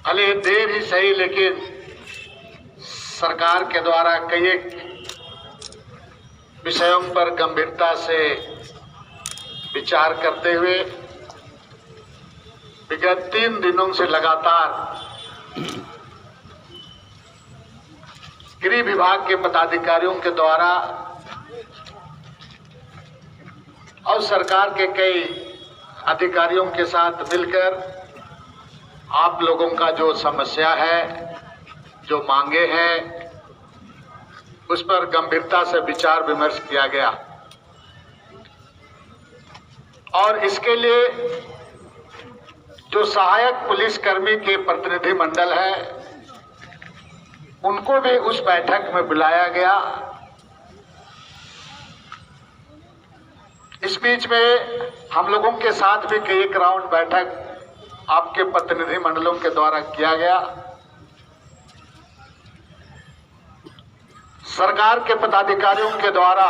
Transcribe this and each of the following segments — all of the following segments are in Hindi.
भले देर ही सही, लेकिन सरकार के द्वारा कई विषयों पर गंभीरता से विचार करते हुए विगत 3 दिनों से लगातार गृह विभाग के पदाधिकारियों के द्वारा और सरकार के कई अधिकारियों के साथ मिलकर आप लोगों का जो समस्या है, जो मांगे हैं, उस पर गंभीरता से विचार विमर्श किया गया। और इसके लिए जो सहायक पुलिसकर्मी के प्रतिनिधि मंडल है, उनको भी उस बैठक में बुलाया गया। इस बीच में हम लोगों के साथ भी कई एक राउंड बैठक आपके प्रतिनिधि मंडलों के द्वारा किया गया। सरकार के पदाधिकारियों के द्वारा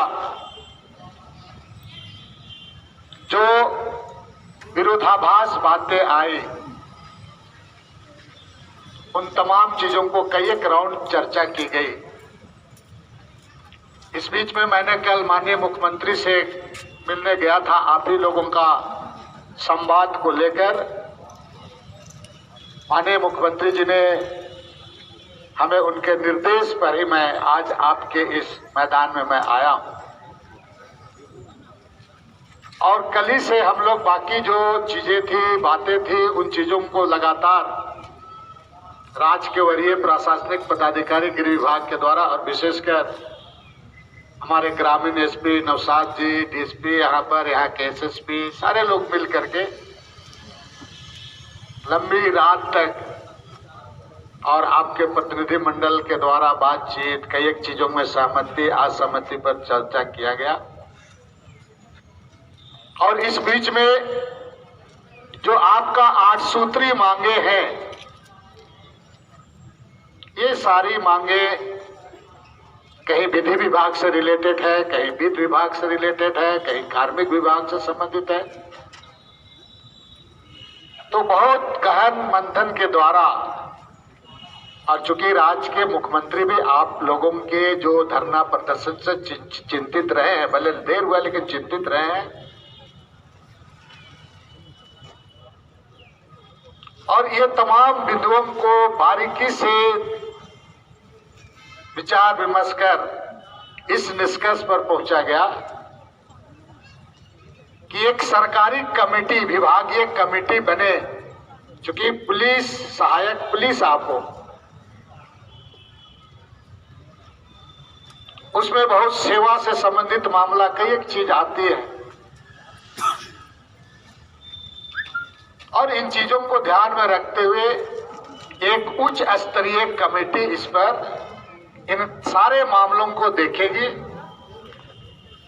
जो विरोधाभास बातें आई, उन तमाम चीजों को कई एक राउंड चर्चा की गई। इस बीच में मैंने कल माननीय मुख्यमंत्री से मिलने गया था आप ही लोगों का संवाद को लेकर। माननीय मुख्यमंत्री जी ने हमें उनके निर्देश पर ही मैं आज आपके इस मैदान में मैं आया हूं। और कल ही से हम लोग बाकी जो चीजें थी, बातें थी, उन चीजों को लगातार राज्य के वरीय प्रशासनिक पदाधिकारी गृह विभाग के द्वारा और विशेषकर हमारे ग्रामीण एसपी नौशाद जी, डीएसपी, यहाँ के एसएसपी, सारे लोग मिल करके लंबी रात तक और आपके प्रतिनिधि मंडल के द्वारा बातचीत, कई एक चीजों में सहमति असहमति पर चर्चा किया गया। और इस बीच में जो आपका 8 सूत्री मांगे हैं, ये सारी मांगे कहीं विधि विभाग से रिलेटेड है, कहीं वित्त विभाग से रिलेटेड है, कहीं कार्मिक विभाग से संबंधित है। तो बहुत गहन मंथन के द्वारा, और चूंकि राज्य के मुख्यमंत्री भी आप लोगों के जो धरना प्रदर्शन से चिंतित रहे हैं, भले देर हुआ लेकिन चिंतित रहे हैं, और ये तमाम बिंदुओं को बारीकी से विचार विमर्श कर इस निष्कर्ष पर पहुंचा गया कि एक सरकारी कमेटी, विभागीय कमेटी बने। चूंकि पुलिस, सहायक पुलिस आप हो, उसमें बहुत सेवा से संबंधित मामला कई एक चीज आती है, और इन चीजों को ध्यान में रखते हुए एक उच्च स्तरीय कमेटी इस पर इन सारे मामलों को देखेगी।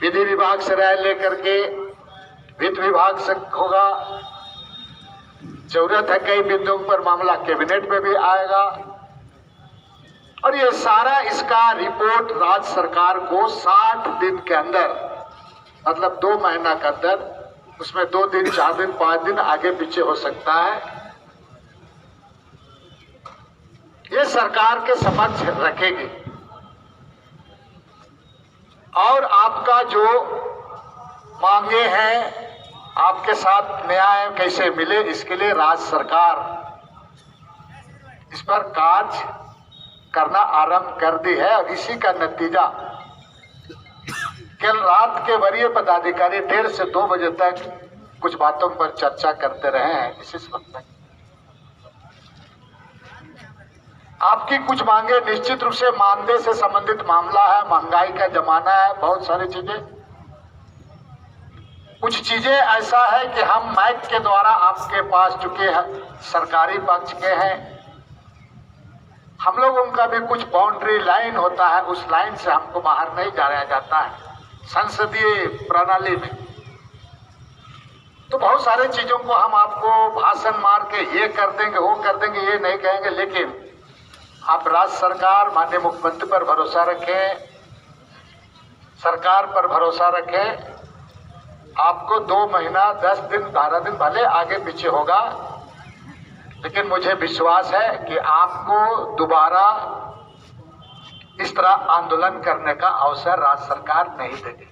विधि विभाग से राय लेकर के वित्त विभाग से होगा, जरूरत है कई बिंदुओं पर मामला कैबिनेट में भी आएगा, और ये सारा इसका रिपोर्ट राज्य सरकार को 60 दिन के अंदर, मतलब 2 महीना के अंदर, उसमें 2 दिन, 4 दिन, 5 दिन आगे पीछे हो सकता है, ये सरकार के समक्ष रखेगी। और आपका जो मांगे हैं, आपके साथ न्याय कैसे मिले, इसके लिए राज्य सरकार इस पर कार्य करना आरंभ कर दी है। और इसी का नतीजा कल रात के वरीय पदाधिकारी 1:30 से 2 बजे तक कुछ बातों पर चर्चा करते रहे हैं। इसी वक्त तक आपकी कुछ मांगे निश्चित रूप से मानदेय से संबंधित मामला है, महंगाई का जमाना है, बहुत सारी चीजें। कुछ चीजें ऐसा है कि हम माइक के द्वारा आपके पास, चुके सरकारी पक्ष के हैं, हम लोगों का भी कुछ बाउंड्री लाइन होता है, उस लाइन से हमको बाहर नहीं जाया जाता है संसदीय प्रणाली में। तो बहुत सारे चीजों को हम आपको भाषण मार के ये कर देंगे, वो कर देंगे, ये नहीं कहेंगे, लेकिन आप राज्य सरकार, माननीय मुख्यमंत्री पर भरोसा रखें, सरकार पर भरोसा रखें। आपको 2 महीना, 10 दिन, 12 दिन भले आगे पीछे होगा, लेकिन मुझे विश्वास है कि आपको दोबारा इस तरह आंदोलन करने का अवसर राज्य सरकार नहीं देगी।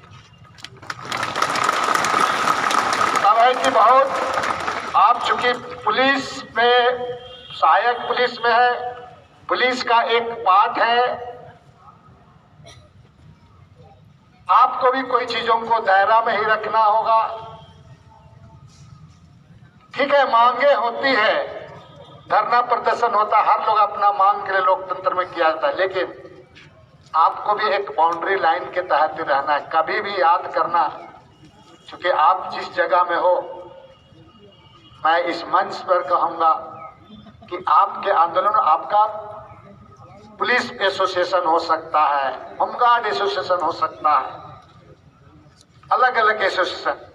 तब है कि बहुत आप चूंकि पुलिस में, सहायक पुलिस में है, पुलिस का एक पार्ट है, आपको भी कोई चीजों को दायरा में ही रखना होगा। ठीक है, मांगे होती है, धरना प्रदर्शन होता है, हर लोग अपना मांग के लिए लोकतंत्र में किया जाता है, लेकिन आपको भी एक बाउंड्री लाइन के तहत ही रहना है। कभी भी याद करना, क्योंकि आप जिस जगह में हो, मैं इस मंच पर कहूंगा कि आपके आंदोलन, आपका पुलिस एसोसिएशन हो सकता है, होमगार्ड एसोसिएशन हो सकता है, अलग अलग एसोसिएशन,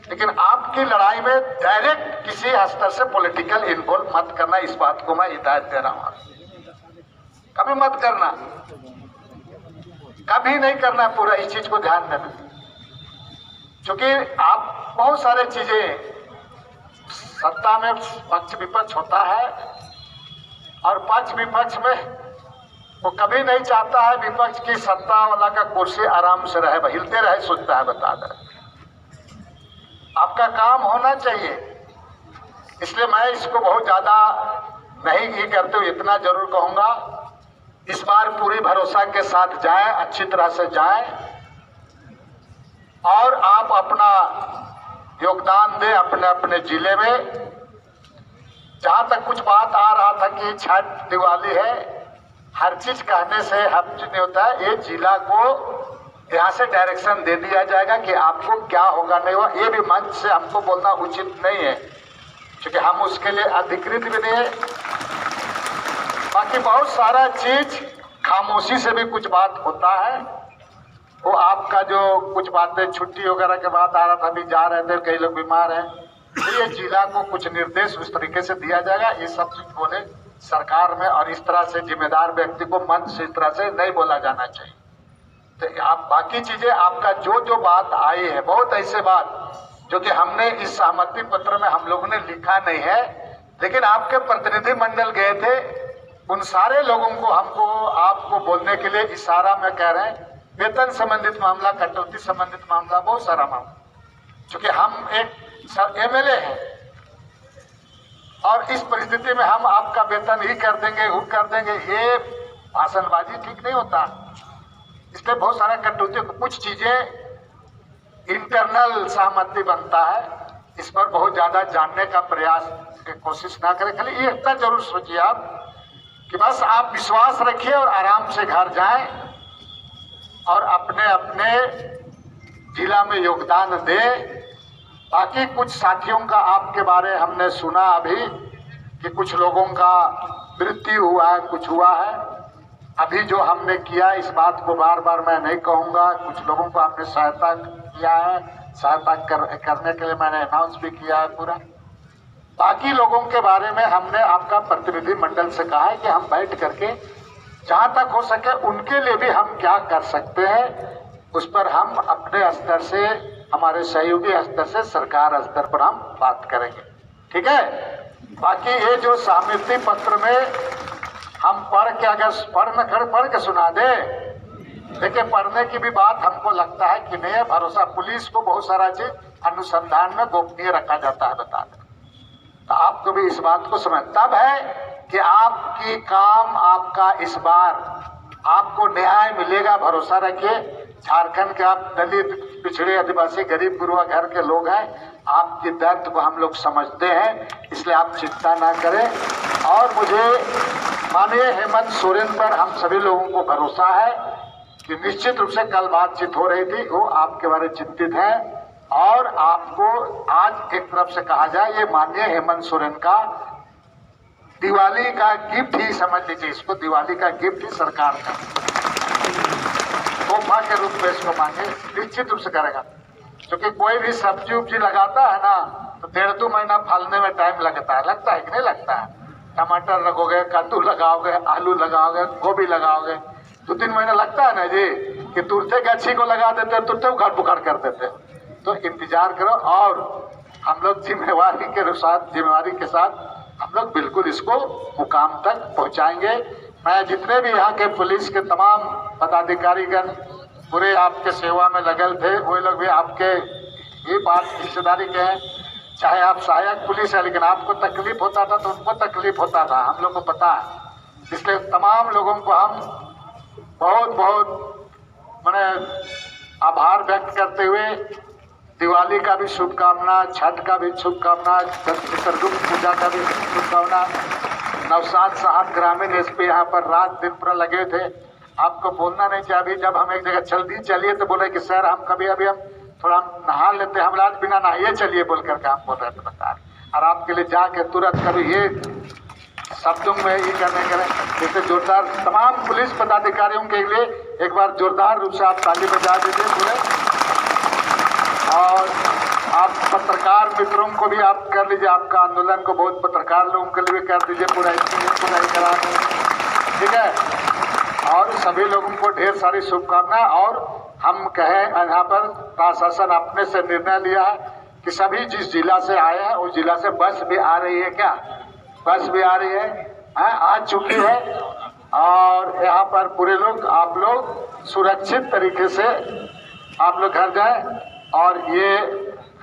लेकिन आपकी लड़ाई में डायरेक्ट किसी स्तर से पॉलिटिकल इन्वॉल्व मत करना। इस बात को मैं हिदायत दे रहा हूं, कभी मत करना, कभी नहीं करना। पूरा इस चीज को ध्यान देना, क्योंकि आप बहुत सारे चीजें, सत्ता में पक्ष विपक्ष होता है, और पक्ष विपक्ष में वो कभी नहीं चाहता है विपक्ष की सत्ता वाला का कुर्सी आराम से रहे, हिलते रहे, सोचता है, बता दे। आपका काम होना चाहिए, इसलिए मैं इसको बहुत ज्यादा नहीं ही करते हुए इतना जरूर कहूंगा, इस बार पूरी भरोसा के साथ जाएं, अच्छी तरह से जाएं, और आप अपना योगदान दें अपने अपने जिले में। जहां तक कुछ बात आ रहा था कि छठ दिवाली है, हर चीज कहने से हर चीज नहीं होता है। ये जिला को यहाँ से डायरेक्शन दे दिया जाएगा कि आपको क्या होगा, नहीं होगा। ये भी मंच से हमको बोलना उचित नहीं है, क्योंकि हम उसके लिए अधिकृत भी नहीं है। बाकी बहुत सारा चीज खामोशी से भी कुछ बात होता है। वो आपका जो कुछ बातें छुट्टी वगैरह के बाद आ रहा था, अभी जा रहे थे, कई लोग बीमार हैं, तो ये जिला को कुछ निर्देश उस तरीके से दिया जाएगा। ये सब चीज बोले सरकार में, और इस तरह से जिम्मेदार व्यक्ति को मंच से इस तरह से नहीं बोला जाना चाहिए। तो आप बाकी चीजें, आपका जो जो बात आई है, बहुत ऐसे बात जो कि हमने इस सहमति पत्र में हम लोगों ने लिखा नहीं है, लेकिन आपके प्रतिनिधि मंडल गए थे, उन सारे लोगों को हमको आपको बोलने के लिए इशारा में कह रहे हैं, वेतन संबंधित मामला, कटौती संबंधित मामला, बहुत सारा मामला, क्योंकि हम एक एमएलए हैं, और इस परिस्थिति में हम आपका वेतन ही कर देंगे, वो कर देंगे, ये भाषणबाजी ठीक नहीं होता। इसलिए बहुत सारा कटौती, कुछ चीजें इंटरनल सहमति बनता है, इस पर बहुत ज्यादा जानने का प्रयास की कोशिश ना करें। खाली ये इतना जरूर सोचिए आप कि बस आप विश्वास रखिए और आराम से घर जाएं, और अपने अपने जिला में योगदान दें। बाकी कुछ साथियों का आपके बारे हमने सुना अभी कि कुछ लोगों का मृत्यु हुआ है, कुछ हुआ है। अभी जो हमने किया, इस बात को बार बार मैं नहीं कहूँगा, कुछ लोगों को आपने सहायता किया है, सहायता करने के लिए मैंने अनाउंस भी किया है पूरा। बाकी लोगों के बारे में हमने आपका प्रतिनिधि मंडल से कहा है कि हम बैठ करके जहाँ तक हो सके उनके लिए भी हम क्या कर सकते हैं, उस पर हम अपने स्तर से, हमारे सहयोगी स्तर से, सरकार स्तर पर हम बात करेंगे, ठीक है। बाकी ये जो सहमति पत्र में हम पढ़ के, अगर पढ़ के सुना दे, लेकिन पढ़ने की भी बात हमको लगता है कि नहीं है। भरोसा, पुलिस को बहुत सारा चीज अनुसंधान में गोपनीय रखा जाता है, बता दें, तो आपको भी इस बात को समझ, तब है कि आपकी काम, आपका इस बार आपको न्याय मिलेगा, भरोसा रखिए। झारखंड के आप दलित, पिछड़े, आदिवासी, गरीब गुरुआ घर के लोग हैं, आपकी दर्द को हम लोग समझते हैं, इसलिए आप चिंता ना करें। और मुझे माननीय हेमंत सोरेन पर हम सभी लोगों को भरोसा है कि निश्चित रूप से कल बातचीत हो रही थी, वो आपके बारे में चिंतित है, और आपको आज एक तरफ से कहा जाए, ये माननीय हेमंत सोरेन का दिवाली का गिफ्ट ही समझ लीजिए, इसको दिवाली का गिफ्ट ही सरकार का तोहफा के रूप में इसको मांगे, निश्चित रूप से करेगा। क्योंकि कोई भी सब्जी उब्जी लगाता है ना, तो 1.5 महीना फलने में टाइम लगता है कि नहीं लगता है। टमाटर लगोगे, कद्दू लगाओगे, आलू लगाओगे, गोभी लगाओगे, 2-3 महीना लगता है ना जी, कि तुरते गच्छी को लगा देते, तुरते उखाड़ पुखाड़ कर देते। तो इंतजार करो, और हम लोग जिम्मेवारी के साथ हम लोग बिल्कुल इसको मुकाम तक पहुंचाएंगे। मैं जितने भी यहाँ के पुलिस के तमाम पदाधिकारीगण पूरे आपके सेवा में लगल थे, वो लोग भी आपके ये बात हिस्सेदारी के हैं। चाहे आप सहायक पुलिस है, लेकिन आपको तकलीफ होता था तो उनको तकलीफ होता था, हम लोग को पता है। इसलिए तमाम लोगों को हम बहुत बहुत मैंने आभार व्यक्त करते हुए दिवाली का भी शुभकामना, छठ का भी शुभकामना, चित्रगुप्त पूजा का भी शुभकामना। नवसाद साहब ग्रामीण एसपी यहाँ पर रात दिन पूरा लगे थे। आपको बोलना नहीं चाहिए। अभी जब हम एक जगह जल्दी चलिए तो बोले कि सर हम कभी अभी हम थोड़ा नहा लेते, हम आज बिना नहाइए चलिए बोल करके हम बोल रहे थे बता। और आपके लिए जाके तुरंत कभी ये शब्दों में ये करने के जैसे जोरदार तमाम पुलिस पदाधिकारियों के लिए एक बार जोरदार रूप से आप ताली बजा दीजिए पूरे। और आप पत्रकार मित्रों को भी आप कर लीजिए, आपका आंदोलन को बहुत पत्रकार लोगों के लिए भी कर दीजिए पूरा करा दें, ठीक है। और सभी लोगों को ढेर सारी शुभकामनाएं। और हम कहें यहाँ पर प्रशासन अपने से निर्णय लिया है कि सभी जिस जिला से आए हैं उस जिला से बस भी आ रही है, क्या बस भी आ रही है, आ चुकी है। और यहाँ पर पूरे लोग आप लोग सुरक्षित तरीके से आप लोग घर जाए। और ये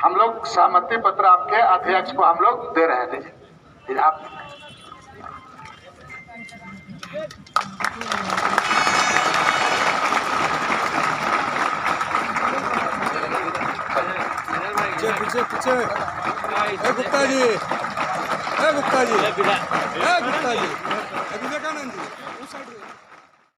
हम लोग सहमति पत्र आपके अध्यक्ष को हम लोग दे रहे हैं। आप पीछे पीछे गुप्ता जी, गुप्ता जी, गुप्ता जी, विवेकानंद जी उस साइड।